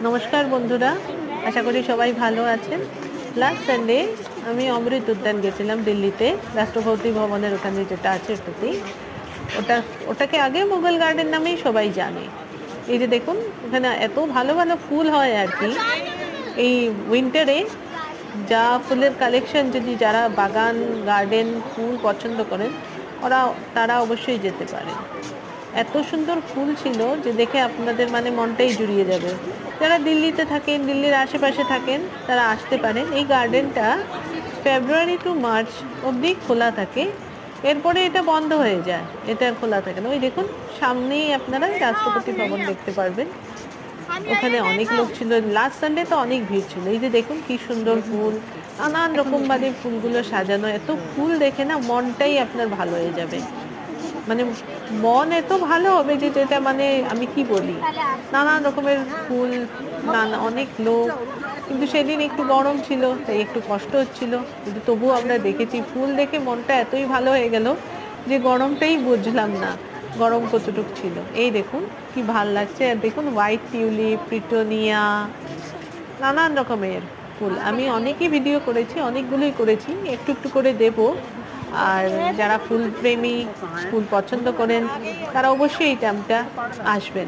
নমস্কার বন্ধুরা, আশা করি সবাই ভালো আছেন। লাস্ট সানডে আমি অমৃত উদ্যান গেছিলাম দিল্লিতে, রাষ্ট্রপতি ভবনের ওখানে যেটা আছে ওটাতেই। ওটাকে আগে মুঘল গার্ডেন নামেই সবাই জানে। এই যে দেখুন, ওখানে এত ভালো ভালো ফুল হয় আর কি। এই উইন্টারে যা ফুলের কালেকশন, যদি যারা বাগান গার্ডেন ফুল পছন্দ করেন ওরা তারা অবশ্যই যেতে পারেন। এত সুন্দর ফুল ছিল যে দেখে আপনাদের মানে মনটাই জুড়িয়ে যাবে। যারা দিল্লিতে থাকেন, দিল্লির আশেপাশে থাকেন, তারা আসতে পারেন। এই গার্ডেনটা ফেব্রুয়ারি টু মার্চ অবধি খোলা থাকে, এরপরে এটা বন্ধ হয়ে যায়, এটা আর খোলা থাকে না। ওই দেখুন, সামনেই আপনারা রাষ্ট্রপতি ভবন দেখতে পারবেন। ওখানে অনেক লোক ছিল, লাস্ট সানডে তো অনেক ভিড় ছিল। এই যে দেখুন কি সুন্দর ফুল, নানান রকম ভাবে ফুলগুলো সাজানো। এত ফুল দেখে না মনটাই আপনার ভালো হয়ে যাবে, মানে মন এত ভালো হবে যে যেটা মানে আমি কি বলি, নানান রকমের ফুল, অনেক লোক। কিন্তু সেদিন একটু গরম ছিল, তাই একটু কষ্ট হচ্ছিল, কিন্তু তবুও আমরা দেখেছি। ফুল দেখে মনটা এতই ভালো হয়ে গেল যে গরমটাই বুঝলাম না, গরম কতটুক ছিল। এই দেখুন কি ভাল লাগছে। আর দেখুন হোয়াইট টিউলিপ, প্রিটোনিয়া, নানান রকমের ফুল। আমি অনেকই ভিডিও করেছি, অনেকগুলোই করেছি, একটু একটু করে দেব। আর যারা ফুল প্রেমী, ফুল পছন্দ করেন, তারা অবশ্যই এই টাইমটা আসবেন।